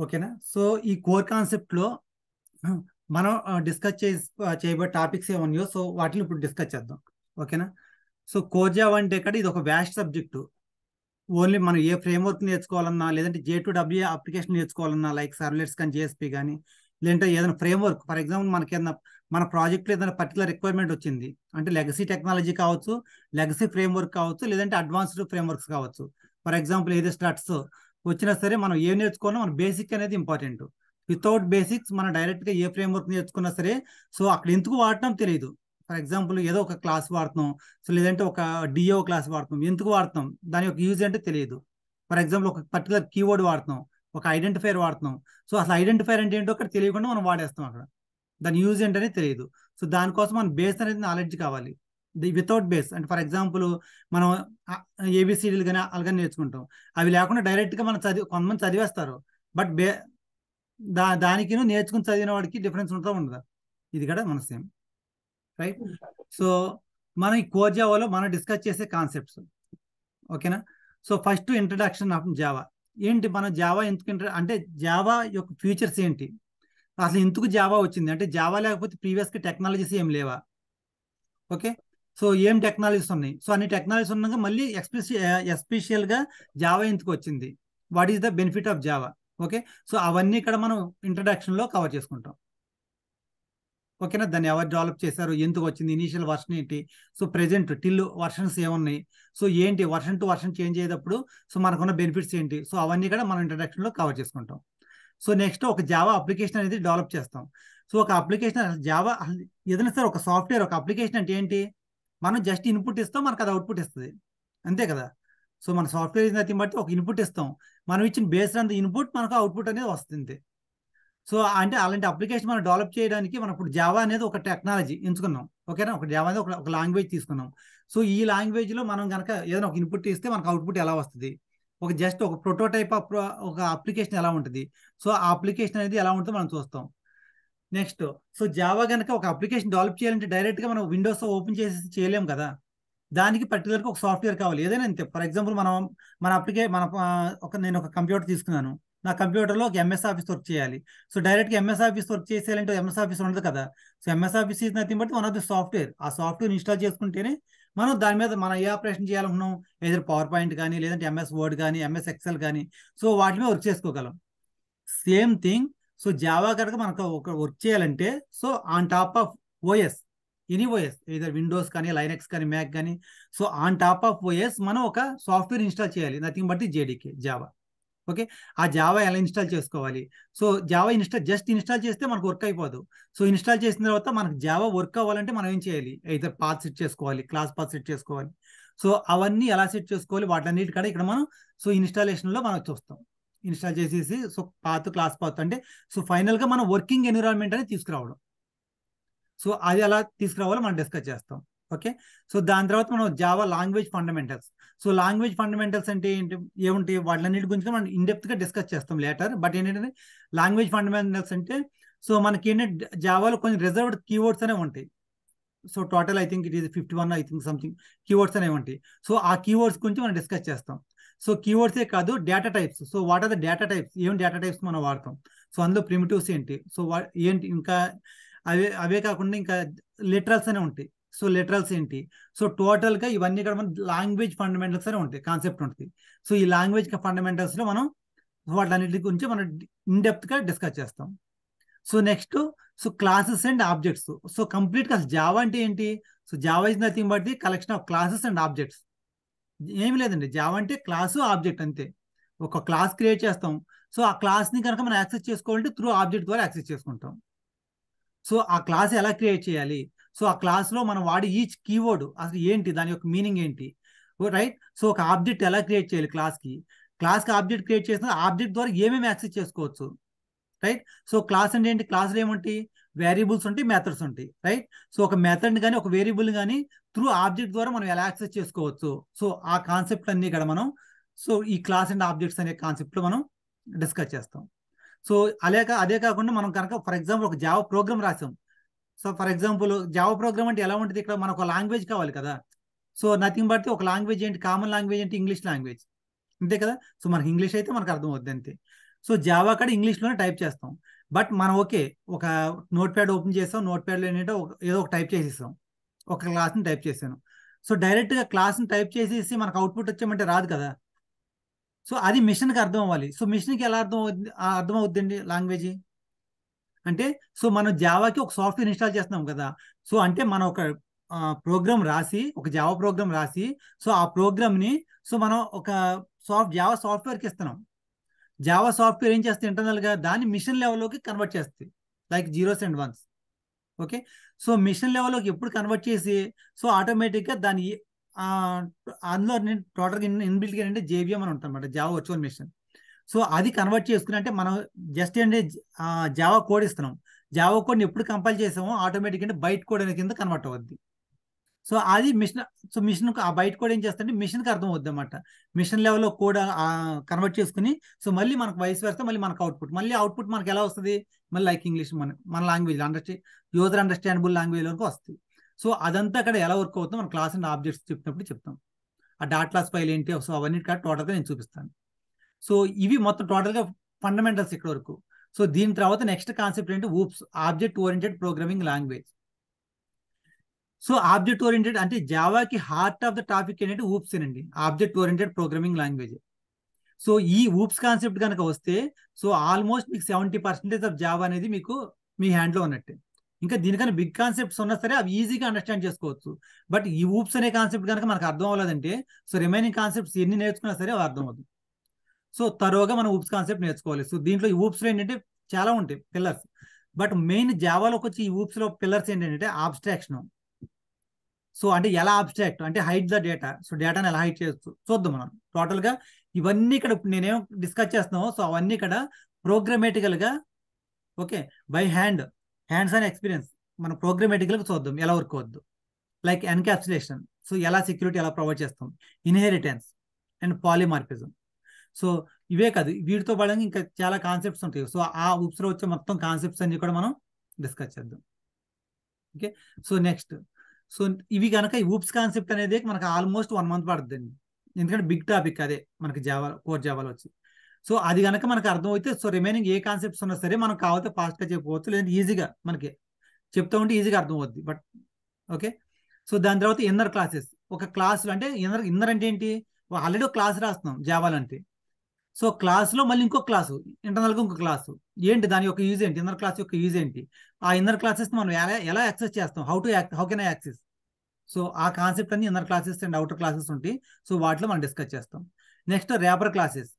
ఓకేనా. సో ఈ core concept లో మనం డిస్కస్ చేయబోయే టాపిక్స్ ఏమన్నాయో సో వాటిని ఇప్పుడు డిస్కస్ చేద్దాం. ఓకేనా. సో కోర్ జావా అంటే ఇక్కడ ఇది ఒక వ్యాస్ట్ సబ్జెక్టు. ఓన్లీ మనం ఏ ఫ్రేమ్వర్క్ నేర్చుకోవాలన్నా, లేదంటే J2EE అప్లికేషన్ నేర్చుకోవాలన్నా, లైక్ సర్వ్లెట్స్ కానీ JSP కానీ, లేదంటే ఏదైనా ఫ్రేమ్వర్క్, ఫర్ ఎగ్జాంపుల్ మనకి ఏదైనా మన ప్రాజెక్ట్లో ఏదైనా పర్టికులర్ రిక్వైర్మెంట్ వచ్చింది అంటే లెగసీ టెక్నాలజీ కావచ్చు, లెగసీ ఫ్రేమ్వర్క్ కావచ్చు, లేదంటే అడ్వాన్స్డ్ ఫ్రేమ్వర్క్స్ కావచ్చు. ఫర్ ఎగ్జాంపుల్ ఏదో స్ట్రట్స్ వచ్చినా సరే మనం ఏం నేర్చుకోవాలో మన బేసిక్ అనేది ఇంపార్టెంట్. వితౌట్ బేసిక్స్ మనం డైరెక్ట్గా ఏ ఫ్రేమ్వర్క్ నేర్చుకున్నా సరే సో అక్కడ ఎందుకు వాడటం తెలియదు. ఫర్ ఎగ్జాంపుల్ ఏదో ఒక క్లాస్ వాడుతున్నాం, సో లేదంటే ఒక డిఓ క్లాస్ వాడుతున్నాం, ఎందుకు వాడుతున్నాం దాని యొక్క యూజ్ అంటే తెలియదు. ఫర్ ఎగ్జాంపుల్ ఒక పర్టికులర్ కీవర్డ్ వాడుతున్నాం, ఒక ఐడెంటిఫైర్ వాడుతున్నాం, సో అసలు ఐడెంటిఫైర్ అంటే ఏంటో అక్కడ తెలియకుండా మనం వాడేస్తాం అక్కడ, దాని యూజ్ ఏంటనేది తెలియదు. సో దానికోసం మన బేస్ అనేది నాలెడ్జ్ కావాలి. వితౌట్ బేస్ అంటే ఫర్ ఎగ్జాంపుల్ మనం ఏబిసిడీలు కానీ అలాగే నేర్చుకుంటాం, అవి లేకుండా డైరెక్ట్గా మనం కొంతమంది చదివేస్తారు, బట్ దానికి నేర్చుకుని చదివిన వాడికి డిఫరెన్స్ ఉంటుందా ఉండదా, ఇది కూడా మన సేమ్, రైట్. సో మనం ఈ కోర్ జావాలో మనం డిస్కస్ చేసే కాన్సెప్ట్స్. ఓకేనా. So first introduction of Java. ఏంటి మనం జావా ఎందుకు అంటే జావా యొక్క ఫ్యూచర్స్ ఏంటి, అసలు ఎందుకు జావా వచ్చింది, అంటే జావా లేకపోతే ప్రీవియస్గా టెక్నాలజీస్ ఏం లేవా. ఓకే. సో ఏం టెక్నాలజీస్ ఉన్నాయి, సో అన్ని టెక్నాలజీస్ ఉన్నాక మళ్ళీ ఎస్పెషల్గా జావా ఎందుకు వచ్చింది, what is the benefit of Java. Okay. So అవన్నీ ఇక్కడ మనం ఇంట్రడక్షన్లో కవర్ చేసుకుంటాం. ఓకేనా. దాన్ని ఎవరు డెవలప్ చేశారు, ఎందుకు వచ్చింది, ఇనీషియల్ వర్షన్ ఏంటి, సో ప్రెజెంట్ టిల్ వర్షన్స్ ఏమున్నాయి, సో ఏంటి వర్షన్ టు వర్షన్ చేంజ్ అయ్యేటప్పుడు సో మనకున్న బెనిఫిట్స్ ఏంటి, సో అవన్నీ కూడా మనం ఇంట్రడక్షన్లో కవర్ చేసుకుంటాం. సో నెక్స్ట్ ఒక జావా అప్లికేషన్ అనేది డెవలప్ చేస్తాం. సో ఒక అప్లికేషన్ జావా ఏదైనా సరే ఒక సాఫ్ట్వేర్ ఒక అప్లికేషన్ అంటే ఏంటి, మనం జస్ట్ ఇన్పుట్ ఇస్తాం మనకు అది అవుట్పుట్ ఇస్తుంది, అంతే కదా. సో మన సాఫ్ట్వేర్ ఇస్ బట్టి ఒక ఇన్పుట్ ఇస్తాం, మనం ఇచ్చిన బేస్డ్ ఆన్ ద ఇన్పుట్ మనకు అవుట్పుట్ అనేది వస్తుంది. సో అంటే అలాంటి అప్లికేషన్ మనం డెవలప్ చేయడానికి మనం ఇప్పుడు జావా అనేది ఒక టెక్నాలజీ ఎంచుకున్నాం. ఓకేనా. ఒక జావా అనేది ఒక లాంగ్వేజ్ తీసుకున్నాం. సో ఈ లాంగ్వేజ్లో మనం కనుక ఏదైనా ఒక ఇన్పుట్ ఇస్తే మనకు అవుట్పుట్ ఎలా వస్తుంది, ఒక జస్ట్ ఒక ప్రోటోటైప్ ఒక అప్లికేషన్ ఎలా ఉంటుంది, సో ఆ అప్లికేషన్ అనేది ఎలా ఉంటుందో మనం చూస్తాం. నెక్స్ట్ సో జావా కనుక ఒక అప్లికేషన్ డెవలప్ చేయాలంటే డైరెక్ట్గా మనం విండోస్ ఓపెన్ చేసి చేయలేం కదా, దానికి పర్టికులర్గా ఒక సాఫ్ట్వేర్ కావాలి. ఏదైనా అంతే. ఫర్ ఎగ్జాంపుల్ మన నేను ఒక కంప్యూటర్ తీసుకున్నాను, నా కంప్యూటర్లో ఒక ఎంఎస్ ఆఫీస్ వర్క్ చేయాలి. సో డైరెక్ట్గా ఎంఎస్ ఆఫీస్ వర్క్ చేసేయాలంటే ఎంఎస్ ఆఫీస్ ఉండదు కదా. So MS office is nothing but one of the software. ఆ సాఫ్ట్వేర్ ఇన్స్టాల్ చేసుకుంటేనే మనం దాని మీద మనం ఏ ఆపరేషన్ చేయాలనుకున్నాం, ఏదైనా పవర్ పాయింట్ కానీ, లేదంటే ఎంఎస్ వర్డ్ కానీ, ఎంఎస్ ఎక్సెల్ కానీ, సో వాటి మీద వర్క్ చేసుకోగలం. Same thing. సో జావా కనుక మనకు ఒక వర్క్ చేయాలంటే so on top of OS, any OS ఏదైనా విండోస్ కానీ, లైనక్స్ కానీ, మ్యాక్ కానీ, so on top of OS మనం ఒక సాఫ్ట్వేర్ ఇన్స్టాల్ చేయాలి, nothing but JDK Java. Okay. ఆ జావా ఎలా ఇన్స్టాల్ చేసుకోవాలి, సో జావా జస్ట్ ఇన్స్టాల్ చేస్తే మనకు వర్క్ అయిపోదు. సో ఇన్స్టాల్ చేసిన తర్వాత మనకు జావా వర్క్ అవ్వాలంటే మనం ఏం చేయాలి, అయితే పాత్ సెట్ చేసుకోవాలి, క్లాస్ పాత్ సెట్ చేసుకోవాలి. సో అవన్నీ ఎలా సెట్ చేసుకోవాలి వాటన్నిటి కూడా ఇక్కడ మనం సో ఇన్స్టాలేషన్లో మనం చూస్తాం. ఇన్స్టాల్ చేసేసి సో క్లాస్ పాత్ అంటే సో ఫైనల్గా మనం వర్కింగ్ ఎన్విరాన్మెంట్ అనేది తీసుకురావడం. సో అది ఎలా తీసుకురావాలో మనం డిస్కస్ చేస్తాం. ఓకే. సో దాని తర్వాత మనం Java language fundamentals. So language fundamentals అంటే ఏంటి, ఏముంటాయి, వాటిలన్నిటి గురించి మనం ఇన్డెప్త్గా డిస్కస్ చేస్తాం లేటర్. బట్ ఏంటంటే లాంగ్వేజ్ ఫండమెంటల్స్ అంటే సో మనకి ఏంటంటే జావాలో కొన్ని రిజర్వ్డ్ కీవర్డ్స్ అనేవి ఉంటాయి. So total I think it is 51 I think something keywords అనేవి ఉంటాయి. సో ఆ కీవర్డ్స్ గురించి మనం డిస్కస్ చేస్తాం. సో కీవర్డ్సే కాదు, data types. So what are the data types, ఏం డేటా టైప్స్ మనం వాడతాం, సో అందులో ప్రిమిటివ్స్ ఏంటి, సో ఏంటి, ఇంకా అవే కాకుండా ఇంకా లిటరల్స్ అనే ఉంటాయి. సో లిటరల్స్ ఏంటి, సో టోటల్గా ఇవన్నీ కూడా మన లాంగ్వేజ్ ఫండమెంటల్స్ అనే ఉంటాయి, కాన్సెప్ట్ ఉంటుంది. సో ఈ లాంగ్వేజ్ ఫండమెంటల్స్లో మనం వాటిలన్నిటి గురించి మనం ఇన్డెప్త్గా డిస్కస్ చేస్తాం. So next so classes and objects. So కంప్లీట్గా అసలు జావా అంటే ఏంటి, so Java is nothing but the collection of classes and objects. ఏమి లేదండి, జావా అంటే క్లాసు ఆబ్జెక్ట్ అంతే. ఒక క్లాస్ క్రియేట్ చేస్తాం, సో ఆ క్లాస్ని కనుక మనం యాక్సెస్ చేసుకోవాలంటే త్రూ ఆబ్జెక్ట్ ద్వారా యాక్సెస్ చేసుకుంటాం. సో ఆ క్లాస్ ఎలా క్రియేట్ చేయాలి, సో ఆ క్లాస్లో మనం వాడి ఈచ్ కీవర్డ్ అసలు ఏంటి, దాని యొక్క మీనింగ్ ఏంటి, రైట్. సో ఒక ఆబ్జెక్ట్ ఎలా క్రియేట్ చేయాలి, క్లాస్కి ఆబ్జెక్ట్ క్రియేట్ చేసిన ఆబ్జెక్ట్ ద్వారా ఏమేమి యాక్సెస్ చేసుకోవచ్చు, రైట్. సో క్లాస్ అంటే ఏంటి, క్లాస్లో ఏముంటాయి, వేరియబుల్స్ ఉంటాయి, మెథడ్స్ ఉంటాయి, రైట్. సో ఒక మెథడ్ కానీ ఒక వేరియబుల్ కానీ త్రూ ఆబ్జెక్ట్ ద్వారా మనం ఎలా యాక్సెస్ చేసుకోవచ్చు, సో ఆ కాన్సెప్ట్ అన్ని ఇక్కడ మనం సో ఈ క్లాస్ అండ్ ఆబ్జెక్ట్స్ అనే కాన్సెప్ట్లో మనం డిస్కస్ చేస్తాం. సో అదే కాకుండా మనం కనుక ఫర్ ఎగ్జాంపుల్ ఒక జావా ప్రోగ్రామ్ రాసాం. So for example Java programme అంటే ఎలా ఉంటుంది, ఇక్కడ మనకు ఒక లాంగ్వేజ్ కావాలి కదా. సో నథింగ్ బట్ ఒక లాంగ్వేజ్ ఏంటి, కామన్ లాంగ్వేజ్ ఏంటి, ఇంగ్లీష్ లాంగ్వేజ్, అంతే కదా. సో మనకి ఇంగ్లీష్ అయితే మనకు అర్థం అవుద్ది అంతే. సో జావా కూడా ఇంగ్లీష్లోనే టైప్ చేస్తాం. బట్ మనం ఓకే, ఒక నోట్ ప్యాడ్ ఓపెన్ చేసాం, నోట్ ప్యాడ్లో ఏంటంటే ఏదో ఒక టైప్ చేసేసాం, ఒక క్లాస్ని టైప్ చేశాను. సో డైరెక్ట్గా క్లాస్ని టైప్ చేసేసి మనకు అవుట్పుట్ వచ్చామంటే రాదు కదా. సో అది మిషన్కి అర్థం అవ్వాలి. సో మిషన్కి ఎలా అర్థం అవుద్దండి లాంగ్వేజ్ అంటే, సో మనం జావాకి ఒక సాఫ్ట్వేర్ ఇన్స్టాల్ చేస్తున్నాం కదా. సో అంటే మనం ఒక ప్రోగ్రామ్ రాసి, ఒక జావా ప్రోగ్రామ్ రాసి, సో ఆ ప్రోగ్రామ్ని సో మనం ఒక జావా సాఫ్ట్వేర్కి ఇస్తున్నాం. జావా సాఫ్ట్వేర్ ఏం చేస్తే ఇంటర్నల్గా దాన్ని మిషన్ లెవెల్లోకి కన్వర్ట్ చేస్తుంది, like zeros and ones. Okay, so machine లెవెల్లోకి ఎప్పుడు కన్వర్ట్ చేసి, సో ఆటోమేటిక్గా దాని అందులో టోటల్గా ఇన్బిల్ట్గా ఏంటంటే జేవిఎం అని ఉంటుంది అన్నమాట, జావా వర్చువల్ మిషన్. సో అది కన్వర్ట్ చేసుకుని అంటే మనం జస్ట్ ఏంటంటే జావా కోడ్ ఇస్తున్నాం. జావా కోడ్ని ఎప్పుడు కంపైల్ చేసామో ఆటోమేటిక్ అంటే బైట్ కోడ్ అనే కింద కన్వర్ట్ అవుద్ది. సో అది మిషన్. సో మిషన్ ఆ బైట్ కోడ్ ఏం చేస్తుంటే మిషన్కి అర్థం అవుద్ది అనమాట. మిషన్ లెవెల్లో కోడ్ కన్వర్ట్ చేసుకుని, సో మళ్ళీ మనకు వైస్ వేస్తే మళ్ళీ మనకు అవుట్పుట్, మళ్ళీ అవుట్పుట్ మనకి ఎలా వస్తుంది, మళ్ళీ లైక్ ఇంగ్లీష్ మన లాంగ్వేజ్ యూజర్ అండర్స్టాండబుల్ లాంగ్వేజ్ వరకు వస్తుంది. సో అదంతా అక్కడ ఎలా వర్క్ అవుతుందో మన క్లాస్ అండ్ ఆబ్జెక్ట్స్ చెప్పినప్పుడు చెప్తాం. ఆ డాట్ క్లాస్ ఫైల్ ఏంటి, సో అవన్నీ టోటల్గా నేను చూపిస్తాను. సో ఇవి మొత్తం టోటల్గా ఫండమెంటల్స్ ఇక్కడ వరకు. సో దీని తర్వాత నెక్స్ట్ కాన్సెప్ట్ ఏంటి, oops, object oriented programming language. So object oriented అంటే జావాకి హార్ట్ ఆఫ్ ద టాపిక్ ఏంటంటే ఊప్స్ అండి, object oriented programming language. So ఈ ఊప్స్ కాన్సెప్ట్ కనుక వస్తే, సో ఆల్మోస్ట్ మీకు 70% ఆఫ్ జావా అనేది మీకు మీ హ్యాండ్లో ఉన్నట్టే. ఇంకా దీనికన్నా బిగ్ కాన్సెప్ట్స్ ఉన్నా సరే అవి ఈజీగా అండర్స్టాండ్ చేసుకోవచ్చు. బట్ ఈ ఊప్స్ అనే కాన్సెప్ట్ కనుక మనకు అర్థం అవ్వలేదంటే, సో రిమైనింగ్ కాన్సెప్ట్స్ ఎన్ని నేర్చుకున్నా సరే అవి అర్థం అవుతుంది. సో తరోగా మనం ఊప్స్ కాన్సెప్ట్ నేర్చుకోవాలి. సో దీంట్లో ఈ ఊప్స్లో ఏంటంటే చాలా ఉంటాయి పిల్లర్స్. బట్ మెయిన్ జావాలోకి వచ్చి ఈ ఊప్స్లో పిల్లర్స్ ఏంటంటే ఆబ్స్ట్రాక్షన్. సో అంటే ఎలా ఆబ్స్ట్రాక్ట్ అంటే హైడ్ ద డేటా. సో డేటాను ఎలా హైడ్ చేయొచ్చు చూద్దాం మనం టోటల్గా. ఇవన్నీ ఇక్కడ నేనేం డిస్కస్ చేస్తున్నామో సో అవన్నీ ఇక్కడ ప్రోగ్రామేటికల్గా, okay, by hands and experience మనం ప్రోగ్రామేటికల్గా చూద్దాం ఎలా వర్క్ అవుద్దు. లైక్ ఎన్కాప్సులేషన్, సో ఎలా సెక్యూరిటీ ఎలా ప్రొవైడ్ చేస్తాం, ఇన్హెరిటెన్స్ అండ్ పాలిమార్ఫిజం. సో ఇవే కాదు, వీటితో పాటు ఇంకా చాలా కాన్సెప్ట్స్ ఉంటాయి. సో ఆ ఊప్స్లో వచ్చే మొత్తం కాన్సెప్ట్స్ అన్ని కూడా మనం డిస్కస్ చేద్దాం. ఓకే, సో నెక్స్ట్, సో ఇవి కనుక ఈ ఊప్స్ కాన్సెప్ట్ అనేది మనకు ఆల్మోస్ట్ 1 month పడుతుందండి, ఎందుకంటే బిగ్ టాపిక్ అదే మనకి కోర్ జావాలో వచ్చి. సో అది కనుక మనకు అర్థమైతే, సో రిమైనింగ్ ఏ కాన్సెప్ట్స్ ఉన్నా సరే మనం కావాలంటే ఫాస్ట్గా చెప్పుకోవచ్చు, లేదంటే ఈజీగా మనకి చెప్తా ఉంటే ఈజీగా అర్థం అవుద్ది. బట్ ఓకే, సో దాని తర్వాత ఇన్నర్ క్లాసెస్. ఒక క్లాసులు అంటే ఇన్నర్ అంటే ఏంటి, ఆల్రెడీ ఒక క్లాస్ రాస్తున్నాం జావాలంటే. సో క్లాస్లో మళ్ళీ ఇంకో క్లాసు, ఇంటర్నల్గా ఇంకో క్లాసు ఏంటి, దాని యొక్క యూజ్ ఏంటి, ఇన్నర్ క్లాస్ యొక్క యూజ్ ఏంటి, ఆ ఇన్నర్ క్లాసెస్ మనం ఎలా యాక్సెస్ చేస్తాం, how can I access. So ఆ కాన్సెప్ట్ అన్ని inner classes and outer classes ఉంటాయి. సో వాటిలో మనం డిస్కస్ చేస్తాం. Next wrapper classes.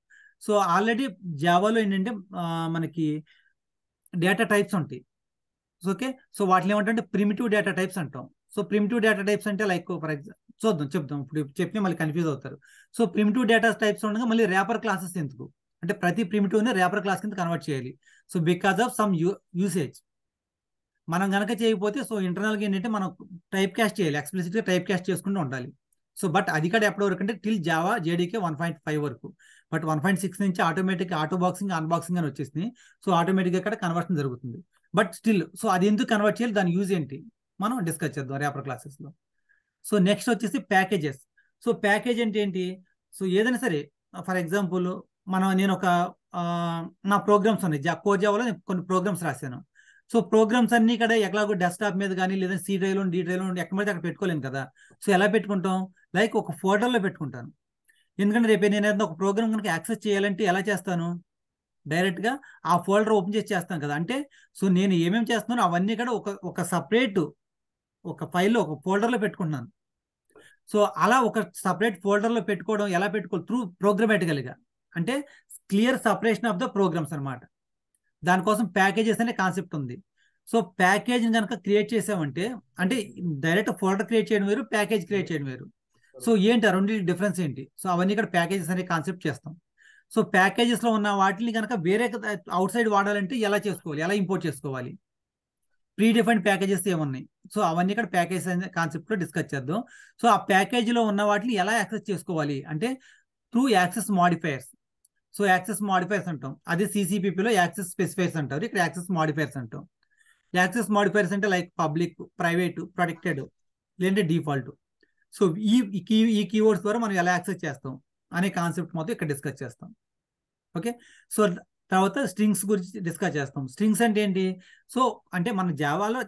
So already జావాలో ఏంటంటే మనకి డేటా టైప్స్ ఉంటాయి. ఓకే, సో వాటిని ఏమంటే ప్రిమిటివ్ డేటా టైప్స్ అంటాం. సో ప్రిమిటివ్ డేటా టైప్స్ అంటే లైక్ ఫర్ ఎగ్జాంపుల్ చెప్దాం ఇప్పుడు చెప్పిన మళ్ళీ కన్ఫ్యూజ్ అవుతారు. సో ప్రిమిటివ్ డేటా టైప్స్ ఉండగా మళ్ళీ ర్యాపర్ క్లాసెస్ ఎందుకు అంటే ప్రతి ప్రిమిటివ్ని ర్యాపర్ క్లాస్ కింద కన్వర్ట్ చేయాలి. So because of some usage మనం కనుక చేయకపోతే, సో ఇంటర్నల్గా ఏంటంటే మనం టైప్ క్యాస్ట్ చేయాలి, ఎక్స్ప్లిసిట్గా టైప్ క్యాస్ట్ చేసుకుంటూ ఉండాలి. సో బట్ అది కూడా ఎప్పటి వరకు అంటే టిల్ జావా జేడీకే 1.5 వరకు. బట్ 1.6 నుంచి ఆటోమేటిక్ ఆటో బాక్సింగ్ అన్బాక్సింగ్ అని వచ్చేసింది. సో ఆటోమేటిక్గా అక్కడ కన్వర్షన్ జరుగుతుంది. బట్ స్టిల్ సో అది ఎందుకు కన్వర్ట్ చేయాలి, దాని యూజ్ ఏంటి మనం డిస్కస్ చేద్దాం ర్యాపర్ క్లాసెస్లో. సో నెక్స్ట్ వచ్చేసి ప్యాకేజెస్. సో ప్యాకేజ్ అంటే ఏంటి, సో ఏదైనా సరే ఫర్ ఎగ్జాంపుల్ నేను ఒక నా ప్రోగ్రామ్స్ ఉన్నాయి కోర్ జావాలో కొన్ని ప్రోగ్రామ్స్ రాశాను. సో ప్రోగ్రామ్స్ అన్ని ఇక్కడ ఎట్లాగో డెస్క్టాప్ మీద కానీ లేదా సి డ్రైవ్లో డి డ్రైవ్లో ఎక్కడ పడితే అక్కడ పెట్టుకోలేను కదా. సో ఎలా పెట్టుకుంటాం, లైక్ ఒక ఫోల్డర్లో పెట్టుకుంటాను. ఎందుకంటే రేపు నేను ఏదైనా ఒక ప్రోగ్రామ్ కనుక యాక్సెస్ చేయాలంటే ఎలా చేస్తాను, డైరెక్ట్గా ఆ ఫోల్డర్ ఓపెన్ చేసి చేస్తాను కదా. అంటే సో నేను ఏమేమి చేస్తున్నానో అవన్నీ కూడా ఒక సపరేట్ ఒక ఫైల్లో ఒక ఫోల్డర్లో పెట్టుకుంటున్నాను. సో అలా ఒక సపరేట్ ఫోల్డర్లో పెట్టుకోవడం ఎలా పెట్టుకోవాలి, త్రూ ప్రోగ్రామేటికల్గా అంటే clear separation of the programs అనమాట. దానికోసం ప్యాకేజెస్ అనే కాన్సెప్ట్ ఉంది. సో ప్యాకేజ్ని కనుక క్రియేట్ చేసామంటే అంటే డైరెక్ట్ ఫోల్డర్ క్రియేట్ చేయడం వేరు, ప్యాకేజ్ క్రియేట్ చేయడం వేరు. సో ఏంటి ఆ రెండు డిఫరెన్స్ ఏంటి, సో అవన్నీ ఇక్కడ ప్యాకేజెస్ అనే కాన్సెప్ట్ చేస్తాం. సో ప్యాకేజెస్లో ఉన్న వాటిని కనుక వేరే అవుట్ సైడ్ వాడాలంటే ఎలా చేసుకోవాలి, ఎలా ఇంపోర్ట్ చేసుకోవాలి, ప్రీ డిఫైన్డ్ ప్యాకేజెస్ ఏమున్నాయి, సో అవన్నీ ఇక్కడ ప్యాకేజ్ అనే కాన్సెప్ట్లో డిస్కస్ చేద్దాం. సో ఆ ప్యాకేజీలో ఉన్న వాటిని ఎలా యాక్సెస్ చేసుకోవాలి అంటే through access modifiers. So access modifiers అంటాం, అదే సిసిపిపిలో యాక్సెస్ స్పెసిఫైర్స్ అంటారు, ఇక్కడ యాక్సెస్ మాడిఫైర్స్ అంటాం. యాక్సెస్ మాడిఫైర్స్ అంటే లైక్ పబ్లిక్, ప్రైవేట్, ప్రొటెక్టెడ్ లేదంటే డిఫాల్ట్. సో ఈ కీవర్డ్స్ ద్వారా మనం ఎలా యాక్సెస్ చేస్తాం అనే కాన్సెప్ట్ మొత్తం ఇక్కడ డిస్కస్ చేస్తాం. ఓకే, సో తర్వాత స్ట్రింగ్స్ గురించి డిస్కస్ చేస్తాం. స్ట్రింగ్స్ అంటే ఏంటి? సో అంటే మన జావాలో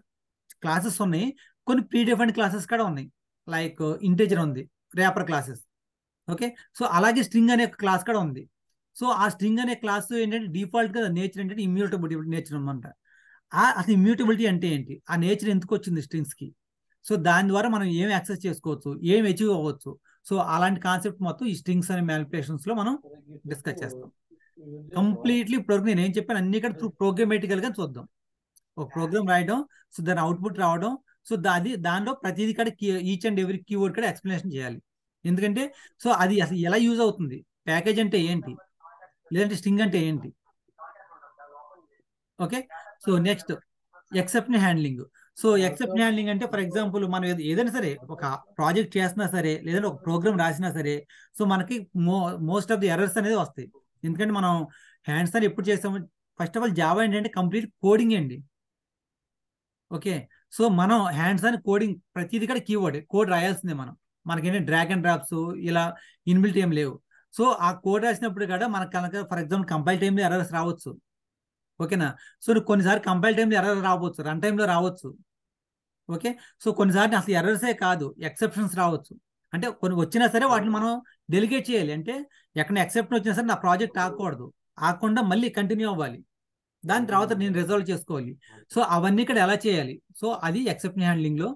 క్లాసెస్ ఉన్నాయి, కొన్ని ప్రీ డిఫైన్డ్ క్లాసెస్ కూడా ఉన్నాయి. లైక్ ఇంటీజర్ ఉంది, ర్యాపర్ క్లాసెస్. ఓకే, సో అలాగే స్ట్రింగ్ అనే క్లాస్ కూడా ఉంది. సో ఆ స్ట్రింగ్ అనే క్లాస్ ఏంటంటే డిఫాల్ట్ గా నేచర్ ఏంటంటే ఇమ్యూటబిలిటీ నేచర్ అనమాట. అసలు ఇమ్యూటబిలిటీ అంటే ఏంటి, ఆ నేచర్ ఎందుకు వచ్చింది స్ట్రింగ్స్ కి, సో దాని ద్వారా మనం ఏం యాక్సెస్ చేసుకోవచ్చు, ఏం అచీవ్ అవ్వచ్చు, సో అలాంటి కాన్సెప్ట్ మొత్తం ఈ స్ట్రింగ్స్ అనే మ్యానిపులేషన్స్ లో మనం డిస్కస్ చేస్తాం. కంప్లీట్లీ ప్రోగ్రామ్ నేను ఏం చెప్పాను అన్ని కూడా త్రూ ప్రోగ్రామేటికల్ గా చూద్దాం. ఒక ప్రోగ్రామ్ రాయడం, సో దాని అవుట్పుట్ రావడం, సో దానిలో ప్రతిదీ కూడా ఈచ్ అండ్ ఎవ్రీ కీవర్డ్ కూడా ఎక్స్ప్లెనేషన్ చేయాలి. ఎందుకంటే సో అది అసలు ఎలా యూజ్ అవుతుంది, ప్యాకేజ్ అంటే ఏంటి, లేదంటే స్ట్రింగ్ అంటే ఏంటి. Okay, so next exception handling. So exception handling అంటే ఫర్ ఎగ్జాంపుల్ మనం ఏదైనా సరే ఒక ప్రాజెక్ట్ చేసినా సరే, లేదంటే ఒక ప్రోగ్రామ్ రాసినా సరే, సో మనకి మోస్ట్ ఆఫ్ ది ఎర్రర్స్ అనేది వస్తాయి. ఎందుకంటే మనం హ్యాండ్స్ అని ఎప్పుడు చేస్తాము, ఫస్ట్ ఆఫ్ ఆల్ జావా ఏంటంటే కంప్లీట్ కోడింగ్ అండి. ఓకే, సో మనం హ్యాండ్స్ అని కోడింగ్ ప్రతిదీ కూడా కీవర్డ్ కోడ్ రాయాల్సిందే. మనకేంటంటే డ్రాగ్ అండ్ డ్రాప్స్ ఇలా ఇన్బిల్ట్ ఏం లేవు. సో ఆ కోడ్ రాసినప్పుడు కూడా మనకు కనుక ఫర్ ఎగ్జాంపుల్ కంపైల్ టైంలో ఎర్రర్స్ రావచ్చు. ఓకేనా, సో కొన్నిసార్లు కంపైల్ టైంలో ఎర్రర్ రావచ్చు, రన్ టైంలో రావచ్చు. ఓకే, సో కొన్నిసార్లు అసలు ఎర్రర్సే కాదు, ఎక్సెప్షన్స్ రావచ్చు. అంటే కొన్ని వచ్చినా సరే వాటిని మనం డెలిగేట్ చేయాలి. అంటే ఎక్కడ ఎక్సెప్షన్ వచ్చినా సరే నా ప్రాజెక్ట్ ఆగకూడదు, ఆగకుండా మళ్ళీ కంటిన్యూ అవ్వాలి, దాని తర్వాత నేను రిజాల్వ్ చేసుకోవాలి. సో అవన్నీ ఇక్కడ ఎలా చేయాలి, సో అది ఎక్సెప్షన్ హ్యాండ్లింగ్ లో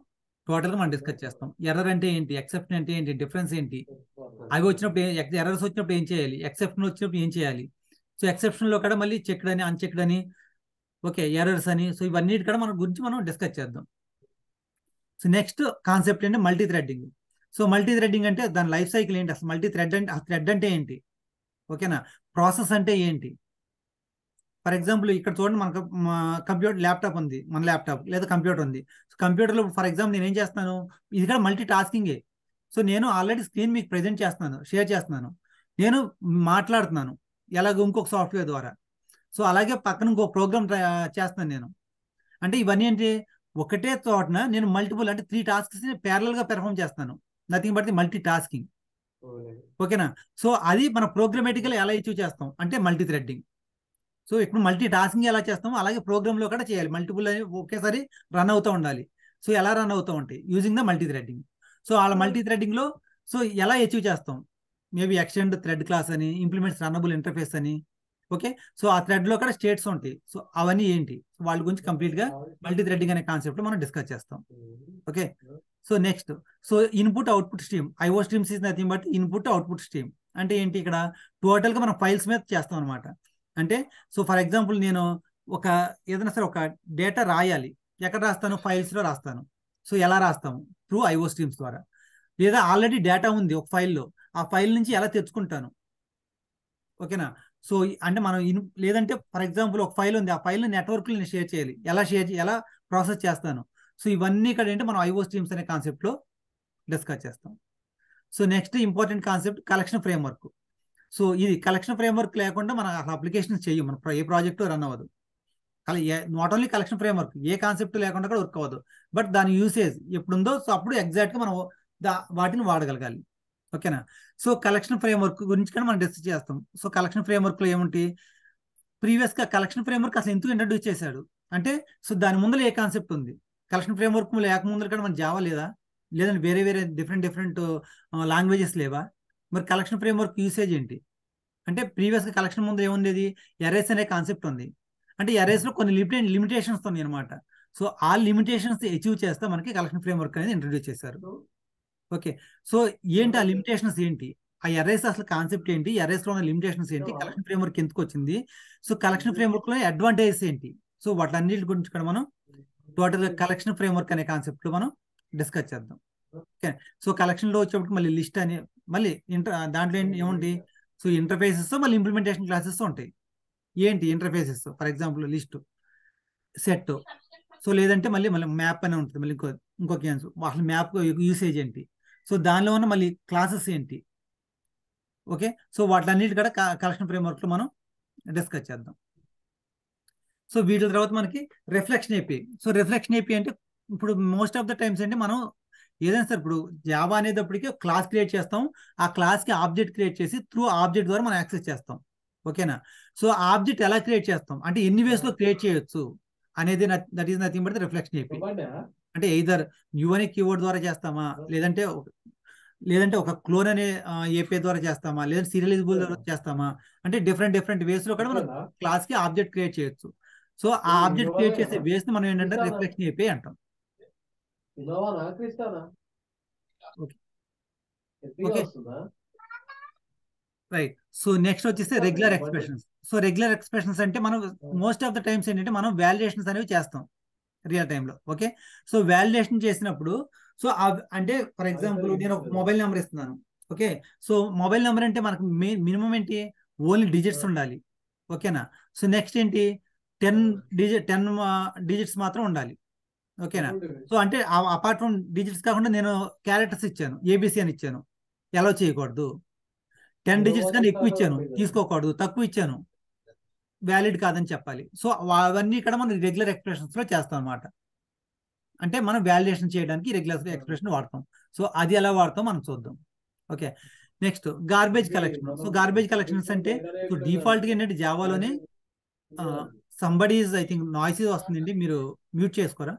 టోటల్గా మనం డిస్కస్ చేస్తాం. ఎర్రర్ అంటే ఏంటి, ఎక్సెప్షన్ అంటే ఏంటి, డిఫరెన్స్ ఏంటి, అవి వచ్చినప్పుడు ఎర్రర్స్ వచ్చినప్పుడు ఏం చేయాలి, ఎక్సెప్షన్ వచ్చినప్పుడు ఏం చేయాలి. సో ఎక్సెప్షన్ లో కూడా మళ్ళీ చెక్డ్ అని అన్చెక్డ్ అని, ఓకే ఎర్రర్స్ అని, సో ఇవన్నీ కూడా మన గురించి మనం డిస్కస్ చేద్దాం. సో నెక్స్ట్ కాన్సెప్ట్ ఏంటి, multi threading. So multi threading అంటే దాని లైఫ్ సైకిల్ ఏంటి, అసలు మల్టీ థ్రెడ్ అంటే థ్రెడ్ అంటే ఏంటి, ఓకేనా, ప్రాసెస్ అంటే ఏంటి. ఫర్ ఎగ్జాంపుల్ ఇక్కడ చూడండి, మనకు కంప్యూటర్ ల్యాప్టాప్ ఉంది, మన ల్యాప్టాప్ లేదా కంప్యూటర్ ఉంది. సో కంప్యూటర్లో ఫర్ ఎగ్జాంపుల్ నేను ఏం చేస్తాను, ఇది కూడా మల్టీ టాస్కింగే. సో నేను ఆల్రెడీ స్క్రీన్ మీకు ప్రజెంట్ చేస్తున్నాను, షేర్ చేస్తున్నాను, నేను మాట్లాడుతున్నాను ఎలాగో ఇంకొక సాఫ్ట్వేర్ ద్వారా. సో అలాగే పక్కన ఇంకో ప్రోగ్రామ్ చేస్తున్నాను నేను. అంటే ఇవన్నీ ఏంటి, ఒకటే చోటన నేను మల్టిపుల్ అంటే 3 టాస్క్స్ ప్యారలల్ గా పెర్ఫామ్ చేస్తాను, nothing but the multi tasking. ఓకేనా, సో అది మన ప్రోగ్రామేటికల్ ఎలా అచీవ్ చేస్తాం అంటే మల్టీ థ్రెడ్డింగ్. సో ఇప్పుడు మల్టీ టాస్కింగ్ ఎలా చేస్తామో అలాగే ప్రోగ్రామ్ లో కూడా చేయాలి, మల్టిపుల్ ఒకేసారి రన్ అవుతూ ఉండాలి. సో ఎలా రన్ అవుతూ ఉంటాయి, using the multi threading. So అలా మల్టీ థ్రెడ్డింగ్ లో సో ఎలా అచీవ్ చేస్తాం, మేబీ ఎక్స్టెండ్ థ్రెడ్ క్లాస్ అని, ఇంప్లిమెంట్స్ రన్నబుల్ ఇంటర్ఫేస్ అని. ఓకే, సో ఆ థ్రెడ్ లో కూడా స్టేట్స్ ఉంటాయి. సో అవన్నీ ఏంటి, వాళ్ళ గురించి కంప్లీట్ గా మల్టీ థ్రెడ్డింగ్ అనే కాన్సెప్ట్ మనం డిస్కస్ చేస్తాం. Okay, so next so input output stream. IO streams is nothing but input output stream. అంటే ఏంటి, ఇక్కడ టోటల్ గా మనం ఫైల్స్ మీద చేస్తాం అనమాట. అంటే సో ఫర్ ఎగ్జాంపుల్ నేను ఒక ఏదైనా సరే ఒక డేటా రాయాలి, ఎక్కడ రాస్తాను, ఫైల్స్ లో రాస్తాను. సో ఎలా రాస్తాము, త్రూ ఐఓ స్ట్రీమ్స్ ద్వారా. లేదా ఆల్రెడీ డేటా ఉంది ఒక ఫైల్లో, ఆ ఫైల్ నుంచి ఎలా తెచ్చుకుంటాను. ఓకేనా, సో అంటే మనం లేదంటే ఫర్ ఎగ్జాంపుల్ ఒక ఫైల్ ఉంది, ఆ ఫైల్ నెట్వర్క్ నేను షేర్ చేయాలి, ఎలా ప్రాసెస్ చేస్తాను. సో ఇవన్నీ ఇక్కడ ఏంటి మనం ఐఓ స్ట్రీమ్స్ అనే కాన్సెప్ట్ లో డిస్కస్ చేస్తాం. So next important concept collection framework. So ఇది కలెక్షన్ ఫ్రేమ్వర్క్ లేకుండా మనం అప్లికేషన్స్ చేయం, మన ఏ ప్రాజెక్టు రన్ అవ్వదు. Not only collection framework, A concept లేకుండా కూడా వర్క్ అవ్వదు. బట్ దాని యూసేజ్ ఎప్పుడుందో సో అప్పుడు ఎగ్జాక్ట్గా మనం వాటిని వాడగలగాలి. ఓకేనా, సో కలెక్షన్ ఫ్రేమ్వర్క్ గురించి కూడా మనం డిస్కస్ చేస్తాం. సో కలెక్షన్ ఫ్రేమ్వర్క్ లో ఏమిటి, ప్రీవియస్ గా కలెక్షన్ ఫ్రేమ్వర్క్ అసలు ఎందుకు ఇంట్రడ్యూస్ చేశాడు అంటే, సో దాని ముందర ఏ కాన్సెప్ట్ ఉంది, కలెక్షన్ ఫ్రేమ్వర్క్ లేకముందర కూడా మన జావా లేదా, లేదంటే వేరే డిఫరెంట్ లాంగ్వేజెస్ లేవా, మరి కలెక్షన్ ఫ్రేమ్వర్క్ యూసేజ్ ఏంటి అంటే, ప్రీవియస్ గా కలెక్షన్ ముందు ఏముండేది, ఎరేస్ అనే కాన్సెప్ట్ ఉంది. అంటే ఎరేస్ లో కొన్ని లిమిటేషన్స్ ఉన్నాయి అనమాట. సో ఆ లిమిటేషన్స్ అచీవ్ చేస్తే మనకి కలెక్షన్ ఫ్రేమ్వర్క్ అనేది ఇంట్రడ్యూస్ చేశారు. ఓకే, సో ఏంటి ఆ లిమిటేషన్స్ ఏంటి, ఆ ఎరేస్ అసలు కాన్సెప్ట్ ఏంటి, ఎరేస్ లో ఉన్న లిమిటేషన్స్ ఏంటి, కలెక్షన్ ఫ్రేమ్వర్క్ ఎందుకు వచ్చింది, సో కలెక్షన్ ఫ్రేమ్వర్క్ లో అడ్వాంటేజెస్ ఏంటి, సో వాటన్నిటి గురించి కూడా మనం టోటల్ గా కలెక్షన్ ఫ్రేమ్వర్క్ అనే కాన్సెప్ట్ లో మనం డిస్కస్ చేద్దాం. ఓకే, సో కలెక్షన్ లో వచ్చేప్పుడు మళ్ళీ లిస్ట్ అని, మళ్ళీ దాంట్లో ఏముంటాయి, సో ఇంటర్ఫేసెస్ మళ్ళీ ఇంప్లిమెంటేషన్ క్లాసెస్ ఉంటాయి. ఏంటి interfaces, for example list, set, so లేదంటే మళ్ళీ మ్యాప్ అని ఉంటుంది, మళ్ళీ ఇంకొక అసలు మ్యాప్ యూసేజ్ ఏంటి, సో దానిలో ఉన్న మళ్ళీ క్లాసెస్ ఏంటి. ఓకే, సో వాటిలన్నిటి కూడా కలెక్షన్ ఫ్రేమ్వర్క్ లో మనం డిస్కస్ చేద్దాం. సో వీటి తర్వాత మనకి reflection AP. So reflection AP అంటే ఇప్పుడు మోస్ట్ ఆఫ్ ద టైమ్స్ అంటే మనం ఏదైనా సరే ఇప్పుడు జావా అనేటప్పటికీ క్లాస్ క్రియేట్ చేస్తాం, ఆ క్లాస్ కి ఆబ్జెక్ట్ క్రియేట్ చేసి త్రూ ఆబ్జెక్ట్ ద్వారా మనం యాక్సెస్ చేస్తాం. ఓకేనా. సో ఆబ్జెక్ట్ ఎలా క్రియేట్ చేస్తాం అంటే ఎన్ని వేస్ లో క్రియేట్ చేయొచ్చు అనేది that is nothing but reflection AP. అంటే ఎయిదర్ న్యూ అనే కీవర్డ్ ద్వారా చేస్తామా, లేదంటే ఒక క్లోన్ అనే ఏపీ ద్వారా చేస్తామా, లేదంటే సీరియలైజబుల్ ద్వారా చేస్తామా, అంటే డిఫరెంట్ వేస్ లో కూడా మనం క్లాస్ కి ఆబ్జెక్ట్ క్రియేట్ చేయొచ్చు. సో ఆ ఆబ్జెక్ట్ క్రియేట్ చేసే వేస్ ని మనం ఏంటంటే రిఫ్లెక్షన్ ఏపీ అంటాం. Okay right. సో నెక్స్ట్ వచ్చేసి regular expressions. So regular expressions అంటే మనం మోస్ట్ ఆఫ్ ద టైమ్స్ ఏంటంటే మనం వాలిడేషన్స్ అనేవి చేస్తాం రియల్ టైంలో. ఓకే. సో వాలిడేషన్ చేసినప్పుడు సో అంటే ఫర్ ఎగ్జాంపుల్ నేను ఒక మొబైల్ నెంబర్ ఇస్తున్నాను. ఓకే. సో మొబైల్ నెంబర్ అంటే మనకు మినిమం ఏంటి, ఓన్లీ డిజిట్స్ ఉండాలి. ఓకేనా. సో నెక్స్ట్ ఏంటి, 10 డిజిట్స్ మాత్రం ఉండాలి. ఓకేనా. సో అంటే అపార్ట్ ఫ్రమ్ డిజిట్స్ కాకుండా నేను క్యారెక్టర్స్ ఇచ్చాను, ఏబిసి అని ఇచ్చాను, ఎలా చేయకూడదు. 10 డిజిట్స్ కానీ ఎక్కువ ఇచ్చాను తీసుకోకూడదు, తక్కువ ఇచ్చాను వ్యాలిడ్ కాదని చెప్పాలి. సో అవన్నీ ఇక్కడ మనం రెగ్యులర్ ఎక్స్ప్రెషన్స్ లో చేస్తాం అనమాట. అంటే మనం వాలిడేషన్ చేయడానికి రెగ్యులర్ ఎక్స్ప్రెషన్ వాడతాం. సో అది ఎలా వాడతాం మనం చూద్దాం. Okay. Next garbage collection. So garbage collections అంటే సో డిఫాల్ట్ గా ఏంటంటే జావాలోనే సంబడి ఐ థింక్ నాయిస్ వస్తుందండి, మీరు మ్యూట్ చేసుకోరా.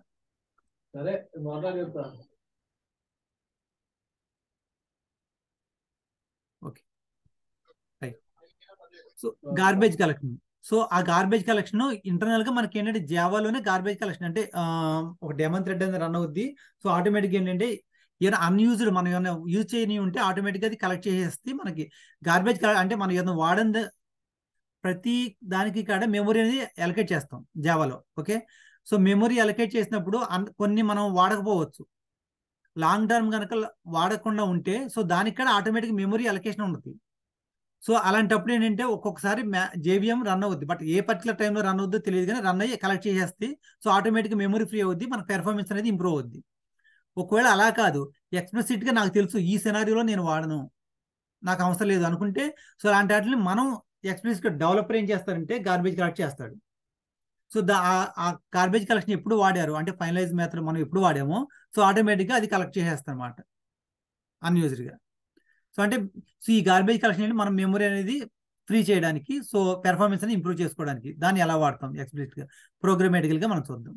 Okay right. So garbage collection. So ఆ గార్బేజ్ కలెక్షన్ ఇంటర్నల్ గా మనకి ఏంటంటే జావాలోనే గార్బేజ్ కలెక్షన్ అంటే ఒక డెమన్ థ్రెడ్ అనేది రన్ అవుద్ది. సో ఆటోమేటిక్ ఏంటంటే ఏదైనా అన్యూజ్డ్ మనం ఏమైనా యూజ్ చేయని ఉంటే ఆటోమేటిక్ గా అది కలెక్ట్ చేసేస్తే మనకి గార్బేజ్ అంటే మనం ఏదైనా వాడని ప్రతి దానికి కాడ మెమొరీ అనేది అలొకేట్ చేస్తాం జావాలో. ఓకే. సో మెమొరీ అలొకేట్ చేసినప్పుడు కొన్ని మనం వాడకపోవచ్చు, లాంగ్ టర్మ్ కనుక వాడకుండా ఉంటే సో దానికి కూడా ఆటోమేటిక్ మెమొరీ అలొకేషన్ ఉంటుంది. సో అలాంటప్పుడు ఏంటంటే ఒక్కొక్కసారి జేవిఎం రన్ అవుద్ది, బట్ ఏ పర్టికులర్ టైంలో రన్ అవుద్దో తెలియదు కానీ రన్ అయ్యి కలెక్ట్ చేసేస్తే సో ఆటోమేటిక్గా మెమరీ ఫ్రీ అవుద్ది, మన పెర్ఫార్మెన్స్ అనేది ఇంప్రూవ్ అవుద్ది. ఒకవేళ అలా కాదు, ఎక్స్ప్లిసిట్గా నాకు తెలుసు ఈ సినారియోలో నేను వాడను, నాకు అవసరం లేదు అనుకుంటే సో అలాంటి వాటిని మనం ఎక్స్ప్లిసిట్గా డెవలపర్ ఏం చేస్తారంటే గార్బేజ్ కలెక్ట్ చేస్తాడు. సో ఆ గార్బేజ్ కలెక్షన్ ఎప్పుడు వాడారు అంటే ఫైనలైజ్ మెథడ్ మనం ఎప్పుడు వాడామో సో ఆటోమేటిక్గా అది కలెక్ట్ చేసేస్తాం అనమాట అన్యూజ్డ్గా. సో అంటే సో ఈ గార్బేజ్ కలెక్షన్ అంటే మనం మెమరీ అనేది ఫ్రీ చేయడానికి, సో పెర్ఫార్మెన్స్ అనేది ఇంప్రూవ్ చేసుకోవడానికి దాన్ని ఎలా వాడతాం ఎక్స్ప్లిసిట్గా ప్రోగ్రామేటికల్గా మనం చూద్దాం.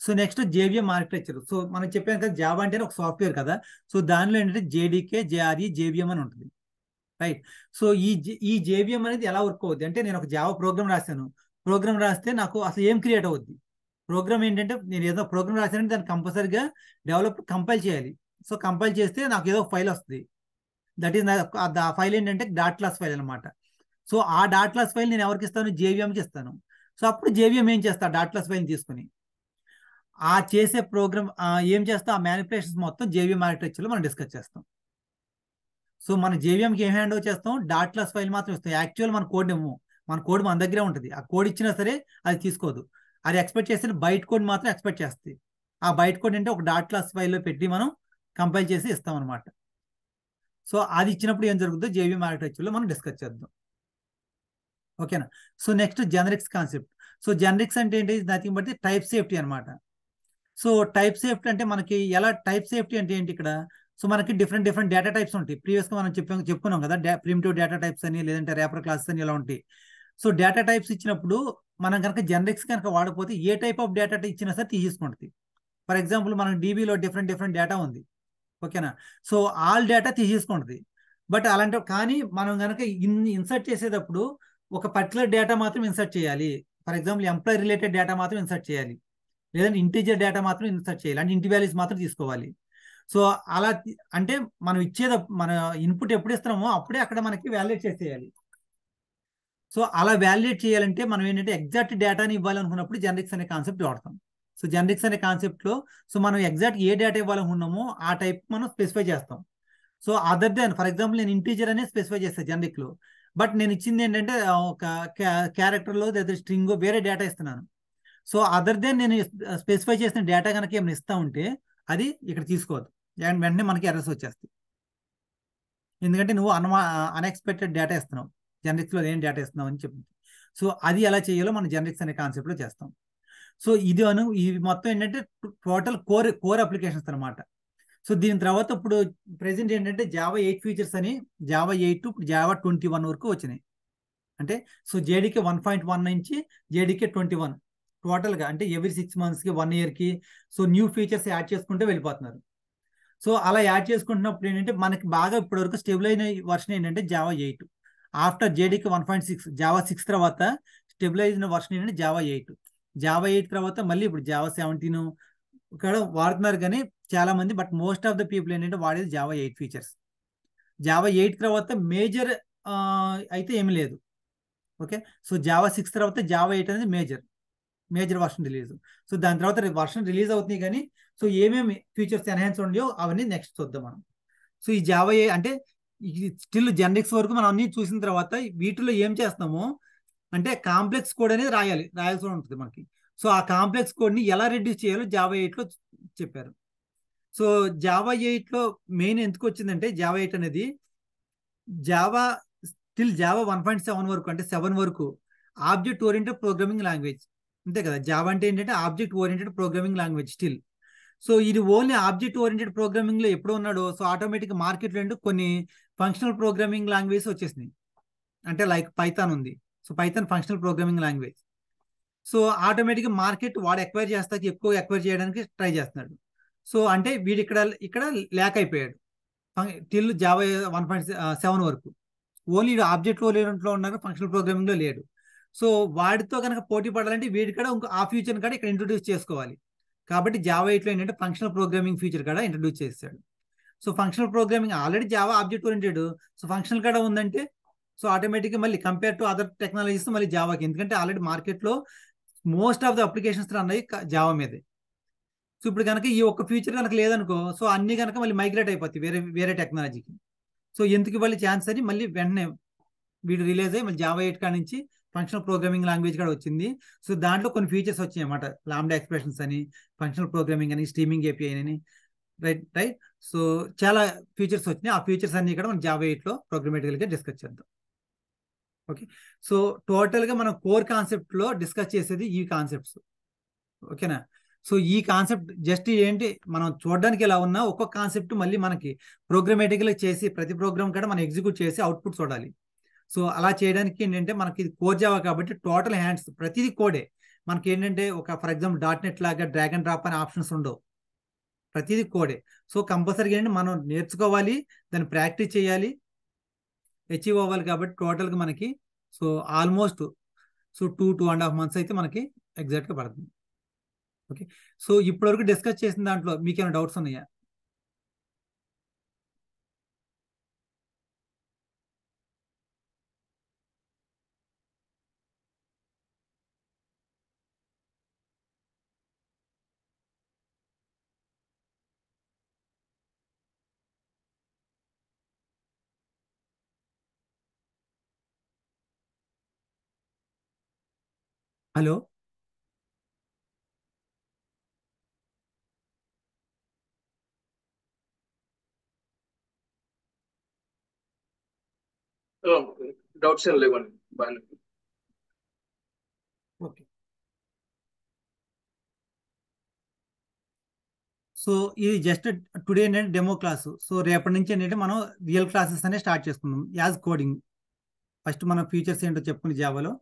So next JVM architecture. So మనం చెప్పాం కదా జావా అంటే ఒక సాఫ్ట్వేర్ కదా, సో దానిలో ఏంటంటే జేడీకే, జేఆర్ఈ, జేవిఎం అని ఉంటుంది. రైట్. సో ఈ జేవిఎం అనేది ఎలా వర్క్ అవుద్ది అంటే నేను ఒక జావా ప్రోగ్రామ్ రాశాను, ప్రోగ్రామ్ రాస్తే నాకు అసలు ఏం క్రియేట్ అవుద్ది. ప్రోగ్రామ్ ఏంటంటే నేను ఏదో ప్రోగ్రామ్ రాశానంటే దాన్ని కంపల్సరీగా కంపైల్ చేయాలి. సో కంపైల్ చేస్తే నాకు ఏదో ఫైల్ వస్తుంది, దట్ ఈస్ ఆ ఫైల్ ఏంటంటే డాట్ క్లాస్ ఫైల్ అనమాట. సో ఆ డాట్ క్లాస్ ఫైల్ నేను ఎవరికి ఇస్తాను, జేవిఎంకి ఇస్తాను. సో అప్పుడు జేవిఎం ఏం చేస్తా, డాట్ క్లాస్ ఫైల్ తీసుకుని ఆ చేసే ప్రోగ్రామ్ ఏం చేస్తా, ఆ మ్యానిపులేషన్స్ మొత్తం జేవిఎం ఆర్కిటెక్చర్లో మనం డిస్కస్ చేస్తాం. సో మన జేవిఎంకి ఏం హ్యాండ్ ఓవర్ చేస్తాం, డాట్ క్లాస్ ఫైల్ మాత్రం ఇస్తాం. యాక్చువల్ మన కోడ్ ఏమో, మన కోడ్ మన దగ్గరే ఉంటుంది, ఆ కోడ్ ఇచ్చినా సరే అది తీసుకోదు, అది ఎక్స్పెక్ట్ చేస్తే బైట్ కోడ్ మాత్రం ఎక్స్పెక్ట్ చేస్తుంది. ఆ బైట్ కోడ్ అంటే ఒక డాట్ క్లాస్ ఫైల్లో పెట్టి మనం కంపైల్ చేసి ఇస్తాం అనమాట. సో అది ఇచ్చినప్పుడు ఏం జరుగుతుందో జేవిఎం ఆర్కిటెక్చర్లో మనం డిస్కస్ చేద్దాం. ఓకేనా. So next generics concept. So generics అంటే ఏంటి, నథింగ్ బట్ టైప్ సేఫ్టీ అనమాట. సో టైప్ సేఫ్టీ అంటే మనకి ఎలా, టైప్ సేఫ్టీ అంటే ఏంటి ఇక్కడ, సో మనకి డిఫరెంట్ డేటా టైప్స్ ఉంటాయి. ప్రీవియస్గా మనం చెప్పుకున్నాం కదా, ప్రిమిటివ్ డేటా టైప్స్ అని, లేదంటే ర్యాపర్ క్లాసెస్ అని ఇలా ఉంటాయి. సో డేటా టైప్స్ ఇచ్చినప్పుడు మనం కనుక జనరిక్స్ కనుక వాడకపోతే ఏ టైప్ ఆఫ్ డేటా ఇచ్చినా సరే తీసేసుకుంటుంది. ఫర్ ఎగ్జాంపుల్ మనం డీబీలో డిఫరెంట్ డేటా ఉంది. ఓకేనా. సో ఆల్ డేటా తీసేసుకుంటుంది. బట్ అలాంటి కానీ మనం కనుక ఇన్సర్ట్ చేసేటప్పుడు ఒక పర్టికులర్ డేటా మాత్రం ఇన్సర్ట్ చేయాలి. For example employee related data మాత్రం ఇన్సర్ట్ చేయాలి, లేదంటే ఇంటీజర్ డేటా మాత్రం ఇన్సర్ట్ చేయాలి, అంటే ఇంటి వాల్యూస్ మాత్రం తీసుకోవాలి. సో అలా అంటే మనం మన ఇన్పుట్ ఎప్పుడు ఇస్తున్నామో అప్పుడే అక్కడ మనకి వ్యాలిడేట్ చేసేయాలి. సో అలా వ్యాలిడేట్ చేయాలంటే మనం ఏంటంటే ఎగ్జాక్ట్ డేటాని ఇవ్వాలనుకున్నప్పుడు జనరిక్స్ అనే కాన్సెప్ట్ వాడతాం. సో జనరిక్స్ అనే కాన్సెప్ట్లో సో మనం ఎగ్జాక్ట్ ఏ డేటా ఇవ్వాలనుకున్నామో ఆ టైప్ మనం స్పెసిఫై చేస్తాం. So other than for example నేను ఇంటీజర్ అనేది స్పెసిఫై చేస్తాను జనరిక్లో, బట్ నేను ఇచ్చింది ఏంటంటే ఒక క్యారెక్టర్లో లేదా స్ట్రింగ్ వేరే డేటా ఇస్తున్నాను. సో అదర్ దెన్ నేను స్పెసిఫై చేసిన డేటా కనుక ఏమైనా ఇస్తా ఉంటే అది ఇక్కడ తీసుకోవద్దు, అండ్ వెంటనే మనకి ఎర్రర్స్ వచ్చేస్తాయి. ఎందుకంటే నువ్వు అన్ఎక్స్పెక్టెడ్ డేటా ఇస్తున్నావు, జనరిక్స్లో ఏం డేటా ఇస్తున్నావు అని చెప్తుంది. సో అది ఎలా చేయాలో మనం జనరిక్స్ అనే కాన్సెప్ట్లో చేస్తాం. సో ఇది మొత్తం ఏంటంటే టోటల్ కోర్ అప్లికేషన్స్ అనమాట. సో దీని తర్వాత ఇప్పుడు ప్రెసెంట్ ఏంటంటే జావా 8 ఫీచర్స్ అని, జావా 8 ఇప్పుడు జావా 21 వరకు వచ్చినాయి. అంటే సో జేడీకే 1.1 నుంచి జేడీకే 21 టోటల్గా, అంటే ఎవ్రీ 6 monthsకి 1 yearకి సో న్యూ ఫీచర్స్ యాడ్ చేసుకుంటూ వెళ్ళిపోతున్నారు. సో అలా యాడ్ చేసుకుంటున్నప్పుడు ఏంటంటే మనకి బాగా ఇప్పటివరకు స్టేబుల్ అయిన వర్షన్ ఏంటంటే జావా 8. ఆఫ్టర్ జేడీకి 1.6 జావా 6 తర్వాత స్టెబిలైజ్ అయిన వర్షన్ ఏంటంటే జావా 8. జావా 8 తర్వాత మళ్ళీ ఇప్పుడు జావా 17 ఇక్కడ వాడుతున్నారు కానీ చాలా మంది, but most of the people ఏంటంటే వాడేది జావా 8 ఫీచర్స్. జావా 8 తర్వాత మేజర్ అయితే ఏమి లేదు. ఓకే, సో జావా 6 తర్వాత జావా 8 అనేది మేజర్ వర్షన్ రిలీజ్. సో దాని తర్వాత వర్షన్ రిలీజ్ అవుతున్నాయి కానీ సో ఏమేమి ఫీచర్స్ ఎన్హాన్స్ ఉన్నాయో అవన్నీ నెక్స్ట్ చూద్దాం మనం. సో ఈ జావా అంటే స్టిల్ జెన్రిక్స్ వరకు మనం అన్ని చూసిన తర్వాత వీటిలో ఏం చేస్తామో అంటే కాంప్లెక్స్ కోడ్ అనేది రాయాల్సి ఉంటుంది మనకి. సో ఆ కాంప్లెక్స్ కోడ్ని ఎలా రెడ్యూస్ చేయాలో జావా 8లో చెప్పారు. సో జావా 8లో మెయిన్ ఎందుకు వచ్చిందంటే జావా 8 అనేది జావా జావా 1.7 వరకు, అంటే 7 వరకు ఆబ్జెక్ట్ ఓరియంటెడ్ ప్రోగ్రామింగ్ లాంగ్వేజ్, అంతే కదా. జావా అంటే ఏంటంటే object oriented programming language still. So ఇది ఓన్లీ ఆబ్జెక్ట్ ఓరియంటెడ్ ప్రోగ్రామింగ్ లో ఎప్పుడు ఉన్నాడో సో ఆటోమేటిక్ మార్కెట్లో ఏంటో కొన్ని ఫంక్షనల్ ప్రోగ్రామింగ్ లాంగ్వేజ్ వచ్చేసినాయి. అంటే లైక్ పైథాన్ ఉంది, so Python functional programming language. So ఆటోమేటిక్గా మార్కెట్ వాడు ఎక్వైర్ చేస్తాకి ఎక్కువ ఎక్వైర్ చేయడానికి ట్రై చేస్తున్నాడు. సో అంటే వీడు ఇక్కడ ల్యాక్ అయిపోయాడు జావా 1.7 వరకు. ఓన్లీ ఆబ్జెక్ట్ ఓరియంట్లో ఉన్నారు, ఫంక్షనల్ ప్రోగ్రామింగ్ లో లేడు. సో వాడితో కనుక పోటీ పడాలంటే వీడి కూడా ఇంకో ఆ ఫ్యూచర్ కూడా ఇక్కడ ఇంట్రొడ్యూస్ చేసుకోవాలి. కాబట్టి జావా 8లో ఏంటంటే ఫంక్షనల్ ప్రోగ్రామింగ్ ఫీచర్ కూడా ఇంట్రొడ్యూస్ చేస్తాడు. So functional programming already Java object oriented, so functional కూడా ఉందంటే సో ఆటోమేటిక్గా మళ్ళీ కంపేర్ టు అదర్ టెక్నాలజీస్ మళ్ళీ జావాకి, ఎందుకంటే ఆల్రెడీ మార్కెట్లో మోస్ట్ ఆఫ్ ద అప్లికేషన్స్ అన్నవి జావా మీదే. సో ఇప్పుడు కనుక ఈ ఒక్క ఫీచర్ కనుక లేదనుకో సో అన్ని కనుక మళ్ళీ మైగ్రేట్ అయిపోతాయి వేరే టెక్నాలజీకి. సో ఎందుకు ఇవ్వాలి ఛాన్స్ అని మళ్ళీ వెంటనే వీడు రిలీజ్ అయ్యి మళ్ళీ జావా 8 కాడ నుంచి ఫంక్షనల్ ప్రోగ్రామింగ్ లాంగ్వేజ్ కూడా వచ్చింది. సో దాంట్లో కొన్ని ఫీచర్స్ వచ్చాయి అన్నమాట, లాంబ్డా ఎక్స్ప్రెషన్స్ అని, ఫంక్షనల్ ప్రోగ్రామింగ్ అని, స్ట్రీమింగ్ ఏపీఐ అని, రైట్. సో చాలా ఫీచర్స్ వచ్చినాయి. ఆ ఫీచర్స్ అన్ని కూడా మనం జావా 8లో ప్రోగ్రామేటికల్గా డిస్కస్ చేద్దాం. ఓకే, సో టోటల్గా మనం కోర్ కాన్సెప్ట్లో డిస్కస్ చేసేది ఈ కాన్సెప్ట్స్. ఓకేనా. సో ఈ కాన్సెప్ట్ జస్ట్ ఏంటి మనం చూడడానికి ఎలా ఉన్నా ఒక్కొక్క కాన్సెప్ట్ మళ్ళీ మనకి ప్రోగ్రామేటికల్గా చేసి ప్రతి ప్రోగ్రామ్ కూడా మనం ఎగ్జిక్యూట్ చేసి అవుట్పుట్ చూడాలి. సో అలా చేయడానికి ఏంటంటే మనకి ఇది కోర్ జావా కాబట్టి టోటల్ హ్యాండ్స్ ప్రతిదీ కోడే. మనకి ఏంటంటే ఒక ఫర్ ఎగ్జాంపుల్ .NET లాగా డ్రాగ్ అండ్ డ్రాప్ అనే ఆప్షన్స్ ఉండవు, ప్రతిదీ కోడే. సో కంపల్సరీగా ఏంటంటే మనం నేర్చుకోవాలి, దాన్ని ప్రాక్టీస్ చేయాలి, అచీవ్ అవ్వాలి. కాబట్టి టోటల్గా మనకి సో ఆల్మోస్ట్ సో 2.5 months అయితే మనకి ఎగ్జాక్ట్గా పడుతుంది. ఓకే, సో ఇప్పటివరకు డిస్కస్ చేసిన దాంట్లో మీకు ఏమైనా డౌట్స్ ఉన్నాయా? హలో, డౌట్స్ ఏం లేవండి, బాగానే. ఓకే. సో ఇది జస్ట్ టుడే ఏంటంటే డెమో క్లాసు. సో రేపటి నుంచి ఏంటంటే మనం రియల్ క్లాసెస్ అనే స్టార్ట్ చేసుకుందాం యాజ్ కోడింగ్. ఫస్ట్ మన ఫీచర్స్ ఏంటో చెప్పుకుని జావాలో.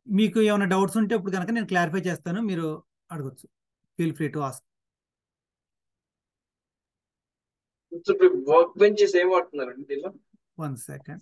మీకు ఏమైనా డౌట్స్ ఉంటే ఇప్పుడు కనుక నేను క్లారిఫై చేస్తాను, మీరు అడగచ్చు. Feel free to ask. ఇప్పుడు వర్క్ బెంచెస్ ఏం వాడుతున్నారండి దీనిలో? 1 second.